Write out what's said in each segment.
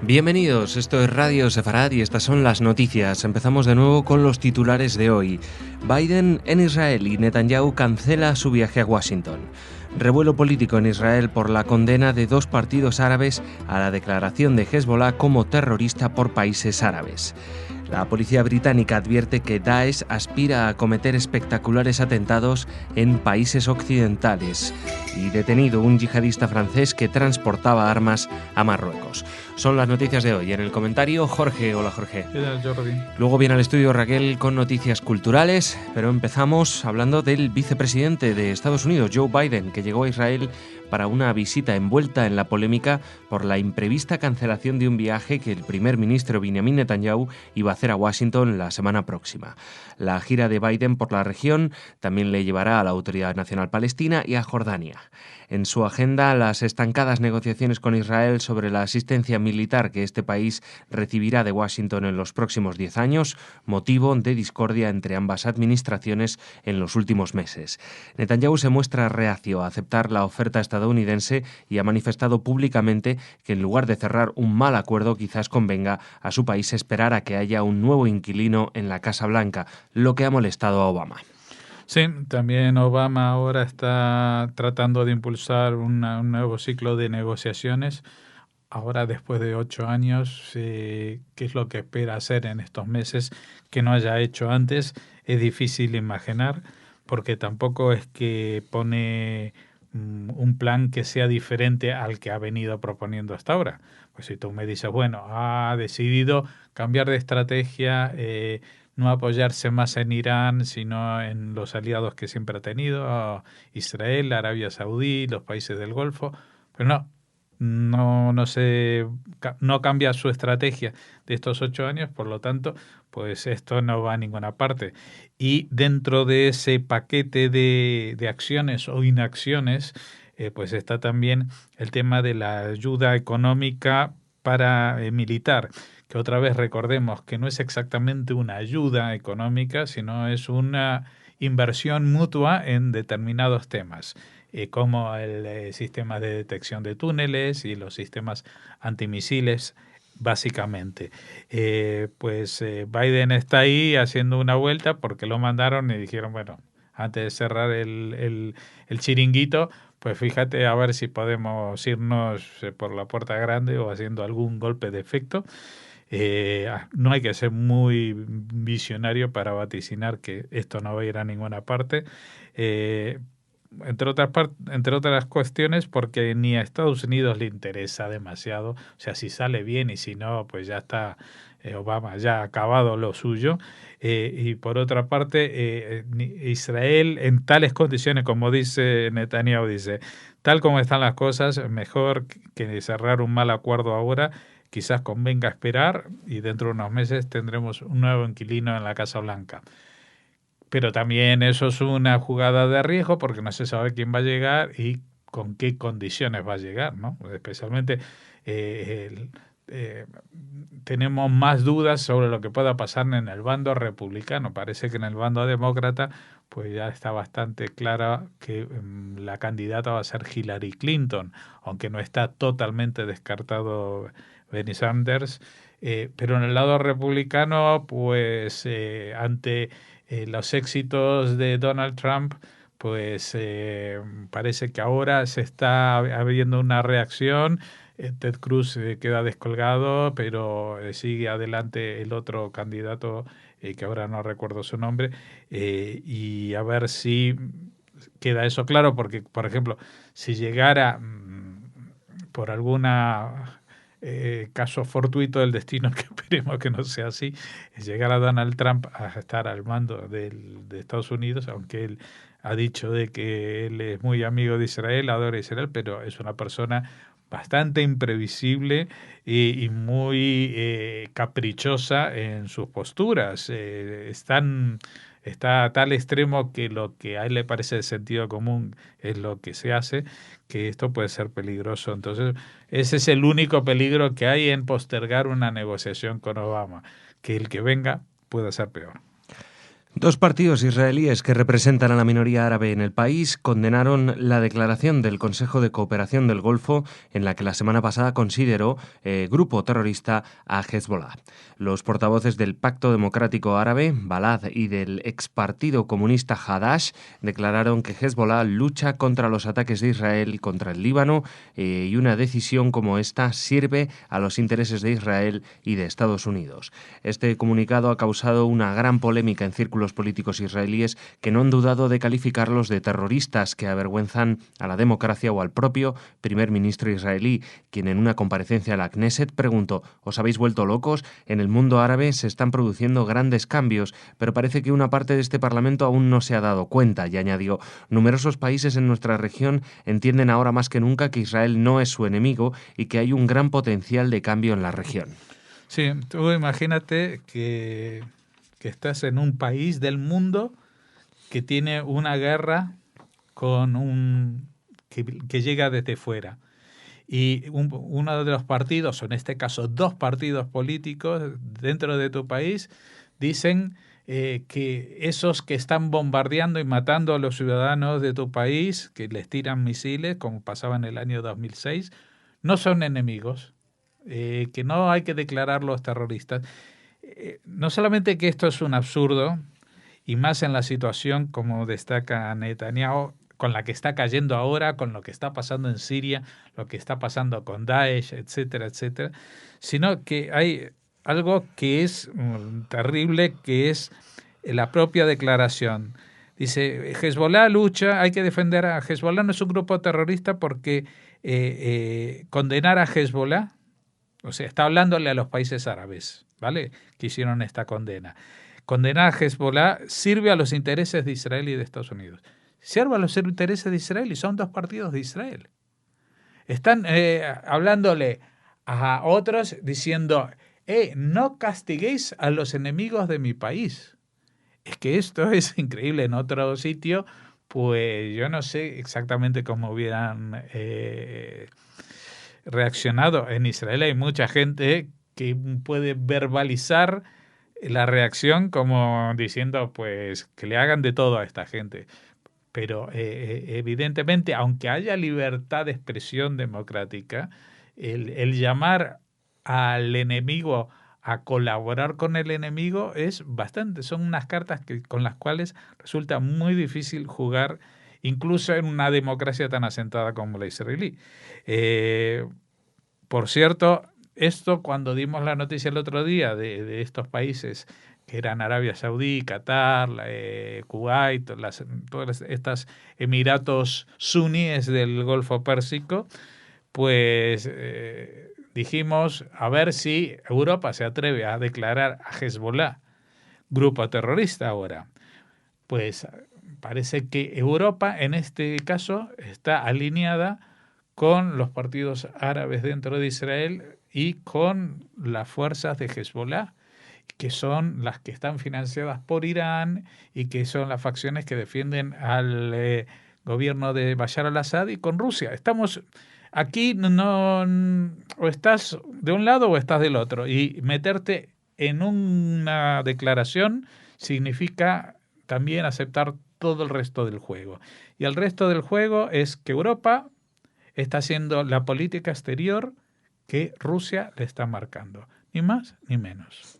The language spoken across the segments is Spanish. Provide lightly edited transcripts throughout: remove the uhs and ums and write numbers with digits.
Bienvenidos, esto es Radio Sefarad y estas son las noticias. Empezamos de nuevo con los titulares de hoy. Biden en Israel y Netanyahu cancela su viaje a Washington. Revuelo político en Israel por la condena de dos partidos árabes a la declaración de Hezbollah como terrorista por países árabes. La policía británica advierte que Daesh aspira a cometer espectaculares atentados en países occidentales y detenido un yihadista francés que transportaba armas a Marruecos. Son las noticias de hoy. En el comentario, Jorge. Hola, Jorge. ¿Qué tal, Jordi? Luego viene al estudio Raquel con noticias culturales, pero empezamos hablando del vicepresidente de Estados Unidos, Joe Biden, que llegó a Israel para una visita envuelta en la polémica por la imprevista cancelación de un viaje que el primer ministro Benjamin Netanyahu iba a hacer a Washington la semana próxima. La gira de Biden por la región también le llevará a la Autoridad Nacional Palestina y a Jordania. En su agenda, las estancadas negociaciones con Israel sobre la asistencia militar que este país recibirá de Washington en los próximos 10 años, motivo de discordia entre ambas administraciones en los últimos meses. Netanyahu se muestra reacio a aceptar la oferta estadounidense y ha manifestado públicamente que en lugar de cerrar un mal acuerdo, quizás convenga a su país esperar a que haya un nuevo inquilino en la Casa Blanca, lo que ha molestado a Obama. Sí, también Obama ahora está tratando de impulsar un nuevo ciclo de negociaciones. Ahora, después de 8 años, ¿qué es lo que espera hacer en estos meses que no haya hecho antes? Es difícil imaginar, porque tampoco es que pone un plan que sea diferente al que ha venido proponiendo hasta ahora. Pues si tú me dices, bueno, ha decidido cambiar de estrategia, no apoyarse más en Irán, sino en los aliados que siempre ha tenido, Israel, Arabia Saudí, los países del Golfo, pero no cambia su estrategia de estos 8 años, por lo tanto, pues esto no va a ninguna parte. Y dentro de ese paquete de acciones o inacciones, pues está también el tema de la ayuda económica para militar, que otra vez recordemos que no es exactamente una ayuda económica, sino es una inversión mutua en determinados temas, como el sistema de detección de túneles y los sistemas antimisiles, básicamente. Biden está ahí haciendo una vuelta porque lo mandaron y dijeron, bueno, antes de cerrar el chiringuito, pues fíjate a ver si podemos irnos por la puerta grande o haciendo algún golpe de efecto. No hay que ser muy visionario para vaticinar que esto no va a ir a ninguna parte. Entre otras cuestiones, porque ni a Estados Unidos le interesa demasiado. O sea, si sale bien y si no, pues ya está, Obama ya ha acabado lo suyo. Y por otra parte, Israel en tales condiciones, como dice Netanyahu, dice, tal como están las cosas, mejor que cerrar un mal acuerdo ahora, quizás convenga esperar y dentro de unos meses tendremos un nuevo inquilino en la Casa Blanca. Pero también eso es una jugada de riesgo porque no se sabe quién va a llegar y con qué condiciones va a llegar, ¿no? Especialmente tenemos más dudas sobre lo que pueda pasar en el bando republicano. Parece que en el bando demócrata pues ya está bastante clara que la candidata va a ser Hillary Clinton, aunque no está totalmente descartado Bernie Sanders. Pero en el lado republicano, pues ante los éxitos de Donald Trump, pues parece que ahora se está habiendo una reacción. Ted Cruz queda descolgado, pero sigue adelante el otro candidato, que ahora no recuerdo su nombre, y a ver si queda eso claro, porque, por ejemplo, si llegara por alguna caso fortuito del destino, que esperemos que no sea así, llegar a Donald Trump a estar al mando de Estados Unidos, aunque él ha dicho de que él es muy amigo de Israel, adora Israel, pero es una persona bastante imprevisible y muy caprichosa en sus posturas. Está a tal extremo que lo que a él le parece de sentido común es lo que se hace, que esto puede ser peligroso. Entonces, ese es el único peligro que hay en postergar una negociación con Obama, que el que venga pueda ser peor. Dos partidos israelíes que representan a la minoría árabe en el país condenaron la declaración del Consejo de Cooperación del Golfo en la que la semana pasada consideró grupo terrorista a Hezbollah. Los portavoces del Pacto Democrático Árabe, Balad, y del ex Partido Comunista Hadash declararon que Hezbollah lucha contra los ataques de Israel contra el Líbano y una decisión como esta sirve a los intereses de Israel y de Estados Unidos. Este comunicado ha causado una gran polémica en círculos políticos israelíes que no han dudado de calificarlos de terroristas que avergüenzan a la democracia o al propio primer ministro israelí, quien en una comparecencia a la Knesset preguntó: ¿os habéis vuelto locos? En el mundo árabe se están produciendo grandes cambios, pero parece que una parte de este parlamento aún no se ha dado cuenta, y añadió: numerosos países en nuestra región entienden ahora más que nunca que Israel no es su enemigo y que hay un gran potencial de cambio en la región. Sí, tú imagínate que estás en un país del mundo que tiene una guerra que llega desde fuera. Y uno de los partidos, o en este caso dos partidos políticos dentro de tu país, dicen que esos que están bombardeando y matando a los ciudadanos de tu país, que les tiran misiles, como pasaba en el año 2006, no son enemigos, que no hay que declararlos terroristas. No solamente que esto es un absurdo, y más en la situación como destaca Netanyahu, con la que está cayendo ahora, con lo que está pasando en Siria, lo que está pasando con Daesh, etcétera, etcétera, sino que hay algo que es terrible, que es la propia declaración. Dice, Hezbollah lucha, hay que defender a Hezbollah, no es un grupo terrorista porque condenar a Hezbollah, o sea, está hablándole a los países árabes, ¿vale?, que hicieron esta condena. Condenar a Hezbollah sirve a los intereses de Israel y de Estados Unidos. Sirve a los intereses de Israel y son dos partidos de Israel. Están hablándole a otros diciendo, no castiguéis a los enemigos de mi país. Es que esto es increíble. En otro sitio, pues yo no sé exactamente cómo hubieran reaccionado. En Israel hay mucha gente que puede verbalizar la reacción como diciendo, pues, que le hagan de todo a esta gente. Pero evidentemente, aunque haya libertad de expresión democrática, el llamar al enemigo a colaborar con el enemigo es bastante, son unas cartas con las cuales resulta muy difícil jugar, incluso en una democracia tan asentada como la israelí. Por cierto, esto cuando dimos la noticia el otro día de estos países que eran Arabia Saudí, Qatar, Kuwait, todas estas emiratos suníes del Golfo Pérsico, pues dijimos a ver si Europa se atreve a declarar a Hezbollah grupo terrorista ahora. Pues parece que Europa en este caso está alineada con los partidos árabes dentro de Israel y con las fuerzas de Hezbollah, que son las que están financiadas por Irán y que son las facciones que defienden al gobierno de Bashar al-Assad y con Rusia. Estamos aquí, no, o estás de un lado o estás del otro, y meterte en una declaración significa también aceptar todo el resto del juego. Y el resto del juego es que Europa está haciendo la política exterior que Rusia le está marcando, ni más ni menos.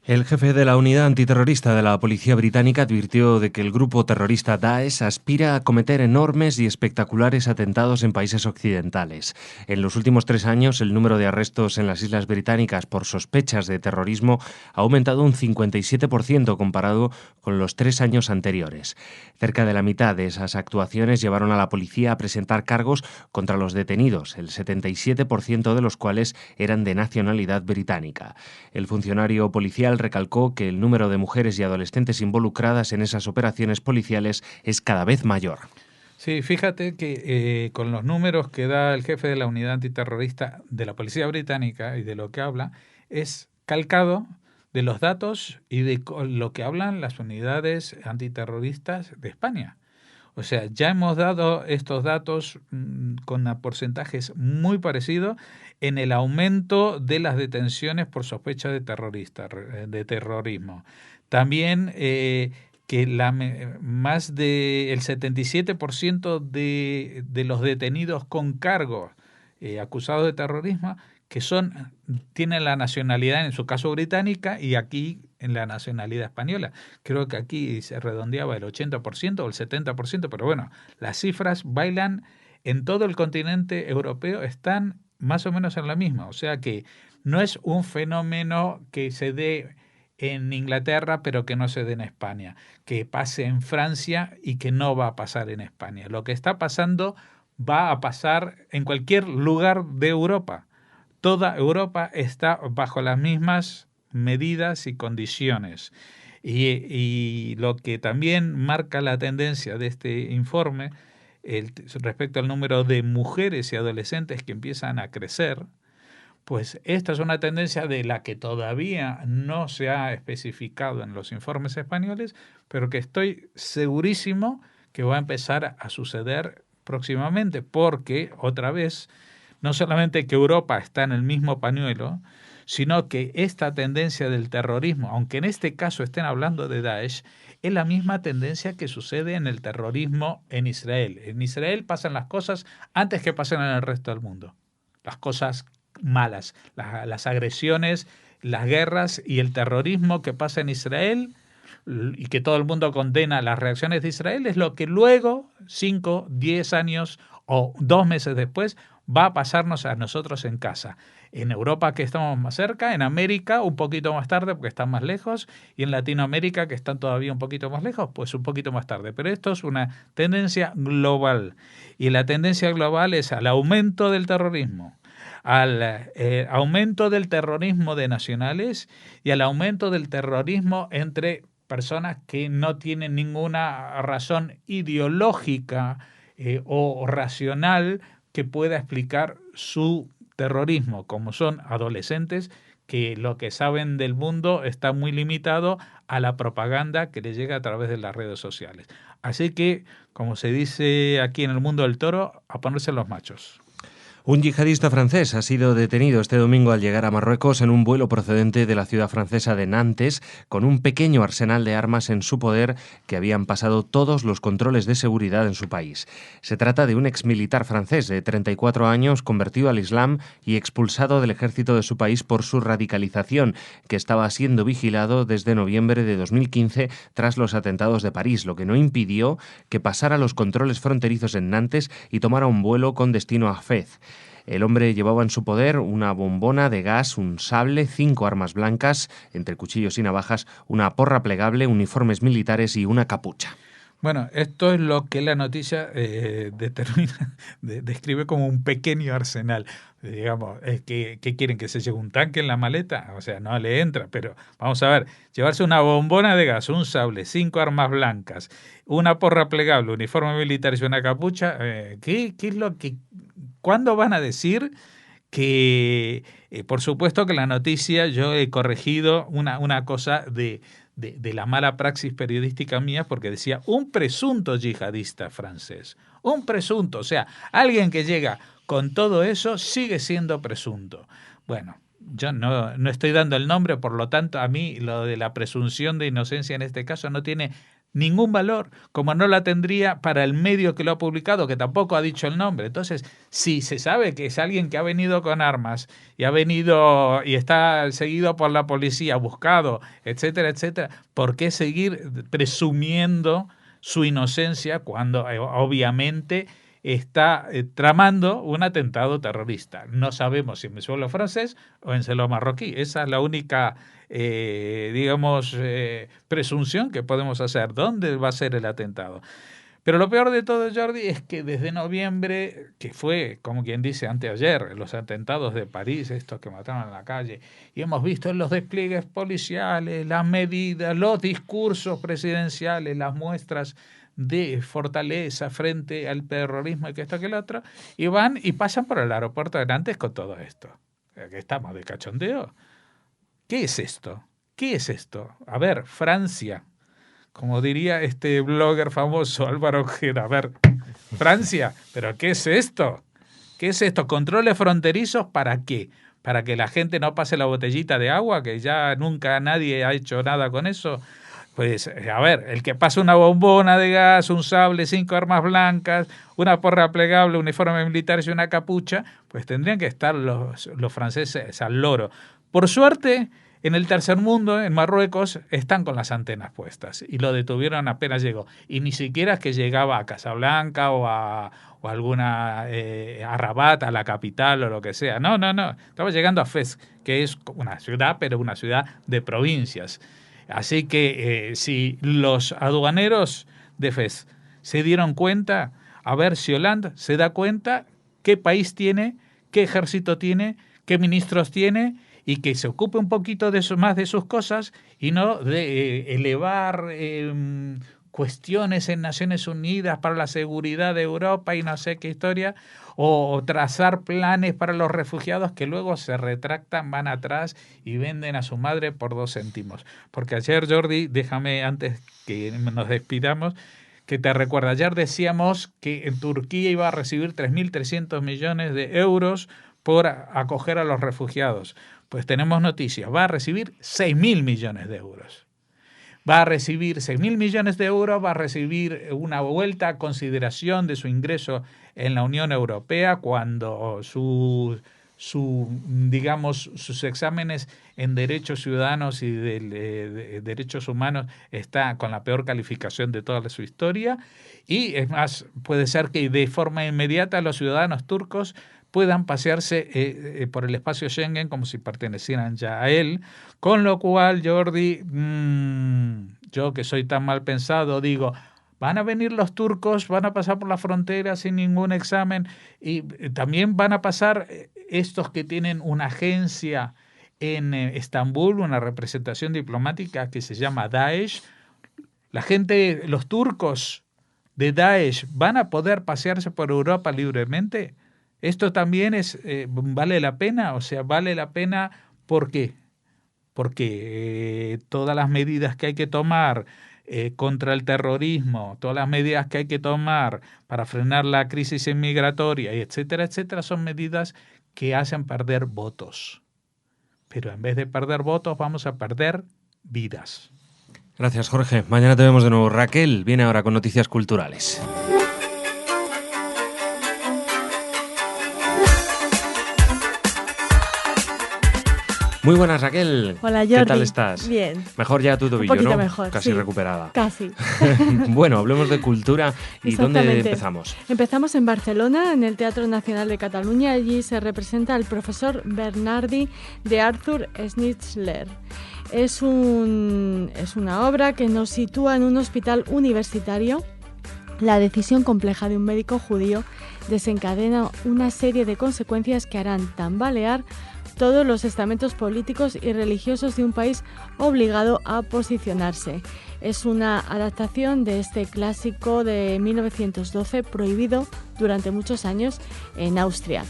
El jefe de la unidad antiterrorista de la policía británica advirtió de que el grupo terrorista Daesh aspira a cometer enormes y espectaculares atentados en países occidentales. En los últimos 3 años, el número de arrestos en las islas británicas por sospechas de terrorismo ha aumentado un 57% comparado con los 3 años anteriores. Cerca de la mitad de esas actuaciones llevaron a la policía a presentar cargos contra los detenidos, el 77% de los cuales eran de nacionalidad británica. El funcionario policial recalcó que el número de mujeres y adolescentes involucradas en esas operaciones policiales es cada vez mayor. Sí, fíjate que con los números que da el jefe de la unidad antiterrorista de la policía británica y de lo que habla, es calcado de los datos y de lo que hablan las unidades antiterroristas de España. O sea, ya hemos dado estos datos con porcentajes muy parecidos en el aumento de las detenciones por sospecha de terrorismo. También que más del 77% de los detenidos con cargos acusados de terrorismo tienen la nacionalidad, en su caso británica, y aquí en la nacionalidad española. Creo que aquí se redondeaba el 80% o el 70%, pero bueno, las cifras bailan en todo el continente europeo, están más o menos en la misma. O sea que no es un fenómeno que se dé en Inglaterra, pero que no se dé en España, que pase en Francia y que no va a pasar en España. Lo que está pasando va a pasar en cualquier lugar de Europa. Toda Europa está bajo las mismas medidas y condiciones. Y lo que también marca la tendencia de este informe respecto al número de mujeres y adolescentes que empiezan a crecer, pues esta es una tendencia de la que todavía no se ha especificado en los informes españoles, pero que estoy segurísimo que va a empezar a suceder próximamente, porque otra vez, no solamente que Europa está en el mismo pañuelo, sino que esta tendencia del terrorismo, aunque en este caso estén hablando de Daesh, es la misma tendencia que sucede en el terrorismo en Israel. En Israel pasan las cosas antes que pasen en el resto del mundo. Las cosas malas, las agresiones, las guerras y el terrorismo que pasa en Israel y que todo el mundo condena las reacciones de Israel es lo que luego, 5, 10 años o 2 meses después, va a pasarnos a nosotros en casa. En Europa, que estamos más cerca, en América un poquito más tarde porque están más lejos, y en Latinoamérica, que están todavía un poquito más lejos, pues un poquito más tarde. Pero esto es una tendencia global, y la tendencia global es al aumento del terrorismo, al aumento del terrorismo de nacionales y al aumento del terrorismo entre personas que no tienen ninguna razón ideológica o racional que pueda explicar su terrorismo, como son adolescentes que lo que saben del mundo está muy limitado a la propaganda que les llega a través de las redes sociales. Así que, como se dice aquí en el mundo del toro, a ponerse los machos. Un yihadista francés ha sido detenido este domingo al llegar a Marruecos en un vuelo procedente de la ciudad francesa de Nantes con un pequeño arsenal de armas en su poder que habían pasado todos los controles de seguridad en su país. Se trata de un exmilitar francés de 34 años convertido al Islam y expulsado del ejército de su país por su radicalización, que estaba siendo vigilado desde noviembre de 2015 tras los atentados de París, lo que no impidió que pasara los controles fronterizos en Nantes y tomara un vuelo con destino a Fez. El hombre llevaba en su poder una bombona de gas, un sable, 5 armas blancas, entre cuchillos y navajas, una porra plegable, uniformes militares y una capucha. Bueno, esto es lo que la noticia describe como un pequeño arsenal. Digamos, ¿qué quieren? ¿Que se lleve un tanque en la maleta? O sea, no le entra, pero vamos a ver, llevarse una bombona de gas, un sable, 5 armas blancas, una porra plegable, uniforme militar y una capucha, ¿qué es lo que... ¿Cuándo van a decir que, por supuesto que la noticia, yo he corregido una cosa de la mala praxis periodística mía, porque decía un presunto yihadista francés, un presunto, o sea, alguien que llega con todo eso sigue siendo presunto. Bueno, yo no estoy dando el nombre, por lo tanto a mí lo de la presunción de inocencia en este caso no tiene ningún valor, como no la tendría para el medio que lo ha publicado, que tampoco ha dicho el nombre. Entonces, si se sabe que es alguien que ha venido con armas y ha venido y está seguido por la policía, buscado, etcétera, etcétera, ¿por qué seguir presumiendo su inocencia cuando obviamente está tramando un atentado terrorista? No sabemos si en suelo francés o en suelo marroquí. Esa es la única presunción que podemos hacer. ¿Dónde va a ser el atentado? Pero lo peor de todo, Jordi, es que desde noviembre, que fue, como quien dice, anteayer, los atentados de París, estos que mataron en la calle, y hemos visto los despliegues policiales, las medidas, los discursos presidenciales, las muestras de fortaleza frente al terrorismo y que esto que el otro, y van y pasan por el aeropuerto de Nantes con todo esto. ¿Que estamos de cachondeo? ¿Qué es esto? ¿Qué es esto? A ver, Francia, como diría este blogger famoso Álvaro Ojeda, a ver, Francia, ¿pero qué es esto? ¿Qué es esto? ¿Controles fronterizos para qué? ¿Para que la gente no pase la botellita de agua, que ya nunca nadie ha hecho nada con eso? Pues, a ver, el que pasa una bombona de gas, un sable, 5 armas blancas, una porra plegable, uniforme militar y una capucha, pues tendrían que estar los franceses al loro. Por suerte, en el tercer mundo, en Marruecos, están con las antenas puestas y lo detuvieron apenas llegó. Y ni siquiera es que llegaba a Casablanca o a alguna a Rabat, a la capital o lo que sea. No. Estaba llegando a Fez, que es una ciudad, pero una ciudad de provincias. Así que si los aduaneros de Fez se dieron cuenta, a ver si Hollande se da cuenta qué país tiene, qué ejército tiene, qué ministros tiene, y que se ocupe un poquito de eso, más de sus cosas y no de elevar cuestiones en Naciones Unidas para la seguridad de Europa y no sé qué historia, o trazar planes para los refugiados que luego se retractan, van atrás y venden a su madre por 2 céntimos. Porque ayer, Jordi, déjame antes que nos despidamos, que te recuerda, ayer decíamos que en Turquía iba a recibir 3.300 millones de euros por acoger a los refugiados. Pues tenemos noticias, va a recibir 6.000 millones de euros. Va a recibir 6.000 millones de euros, va a recibir una vuelta a consideración de su ingreso en la Unión Europea cuando sus exámenes en derechos ciudadanos y de derechos humanos está con la peor calificación de toda su historia. Y es más, puede ser que de forma inmediata los ciudadanos turcos puedan pasearse por el espacio Schengen como si pertenecieran ya a él, con lo cual, Jordi, yo que soy tan mal pensado, digo, van a venir los turcos, van a pasar por la frontera sin ningún examen y también van a pasar estos que tienen una agencia en Estambul, una representación diplomática que se llama Daesh. La gente, los turcos de Daesh, ¿van a poder pasearse por Europa libremente? Esto también vale la pena, o sea, vale la pena, ¿por qué? Porque todas las medidas que hay que tomar contra el terrorismo, todas las medidas que hay que tomar para frenar la crisis inmigratoria, etcétera, etcétera, son medidas que hacen perder votos. Pero en vez de perder votos, vamos a perder vidas. Gracias, Jorge. Mañana te vemos de nuevo. Raquel viene ahora con noticias culturales. Muy buenas, Raquel. Hola, Jordi. ¿Qué tal estás? Bien. Mejor ya tu tobillo, Un poquito ¿no? mejor, Casi sí. recuperada. Casi. Bueno, hablemos de cultura. ¿Y dónde empezamos? Empezamos en Barcelona, en el Teatro Nacional de Cataluña. Allí se representa el profesor Bernardi de Arthur Schnitzler. Es una obra que nos sitúa en un hospital universitario. La decisión compleja de un médico judío desencadena una serie de consecuencias que harán tambalear todos los estamentos políticos y religiosos de un país obligado a posicionarse. Es una adaptación de este clásico de 1912, prohibido durante muchos años en Austria.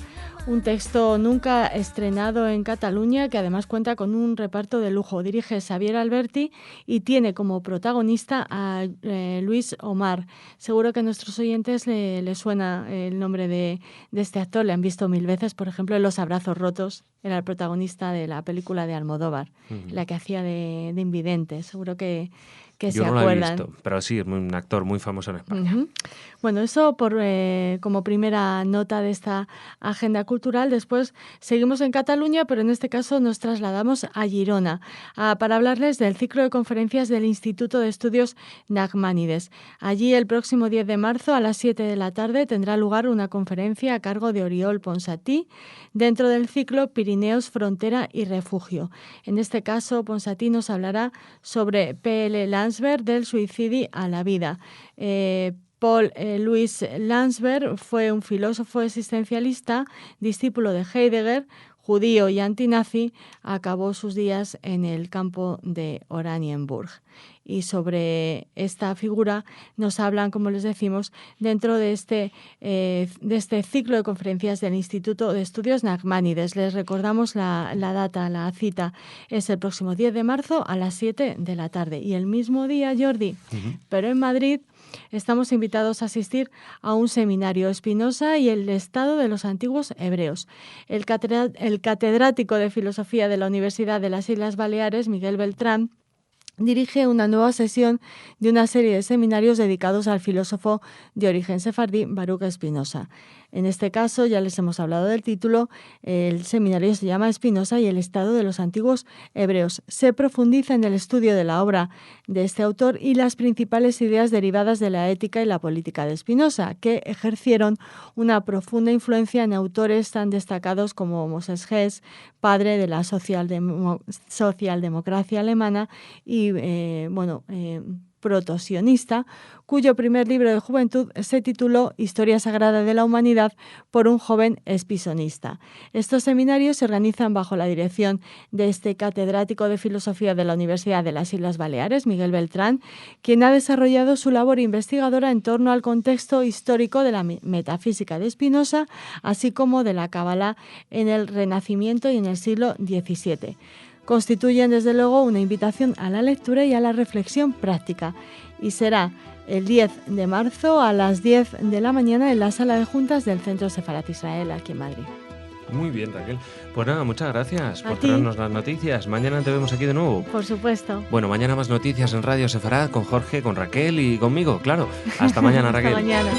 Un texto nunca estrenado en Cataluña, que además cuenta con un reparto de lujo. Dirige Xavier Alberti y tiene como protagonista a Luis Omar. Seguro que a nuestros oyentes le suena el nombre de este actor. Le han visto 1000 veces, por ejemplo, en Los abrazos rotos. Era el protagonista de la película de Almodóvar, la que hacía de invidente. Seguro que Yo se no acuerdan. lo he visto, pero sí, es un actor muy famoso en España. Uh-huh. Bueno, eso como primera nota de esta agenda cultural. Después seguimos en Cataluña, pero en este caso nos trasladamos a Girona para hablarles del ciclo de conferencias del Instituto de Estudios Nachmanides. Allí el próximo 10 de marzo a las 7 de la tarde tendrá lugar una conferencia a cargo de Oriol Ponsatí dentro del ciclo Pirineos, Frontera y Refugio. En este caso, Ponsatí nos hablará sobre P.L. Landsberg, del suïcidi a la vida. Paul Louis Landsberg fue un filósofo existencialista, discípulo de Heidegger, judío y antinazi. Acabó sus días en el campo de Oranienburg. Y sobre esta figura nos hablan, como les decimos, dentro de este ciclo de conferencias del Instituto de Estudios Nachmanides. Les recordamos la data, la cita, es el próximo 10 de marzo a las 7 de la tarde. Y el mismo día, Jordi, pero en Madrid, estamos invitados a asistir a un seminario, Spinoza y el Estado de los antiguos hebreos. El catedrático de Filosofía de la Universidad de las Islas Baleares, Miguel Beltrán, dirige una nueva sesión de una serie de seminarios dedicados al filósofo de origen sefardí Baruch Spinoza. En este caso, ya les hemos hablado del título, el seminario se llama Spinoza y el Estado de los antiguos hebreos. Se profundiza en el estudio de la obra de este autor y las principales ideas derivadas de la ética y la política de Spinoza, que ejercieron una profunda influencia en autores tan destacados como Moses Hess, padre de la socialdemocracia alemana y, protosionista, cuyo primer libro de juventud se tituló Historia Sagrada de la Humanidad por un joven espinozista. Estos seminarios se organizan bajo la dirección de este catedrático de Filosofía de la Universidad de las Islas Baleares, Miguel Beltrán, quien ha desarrollado su labor investigadora en torno al contexto histórico de la metafísica de Spinoza, así como de la Cábala en el Renacimiento y en el siglo XVII. Constituyen, desde luego, una invitación a la lectura y a la reflexión práctica. Y será el 10 de marzo a las 10 de la mañana en la sala de juntas del Centro Sefarat Israel, aquí en Madrid. Muy bien, Raquel. Pues nada, muchas gracias por ti. traernos las noticias. Mañana te vemos aquí de nuevo. Por supuesto. Bueno, mañana más noticias en Radio Sefarat con Jorge, con Raquel y conmigo, claro. Hasta mañana, Raquel. Hasta mañana.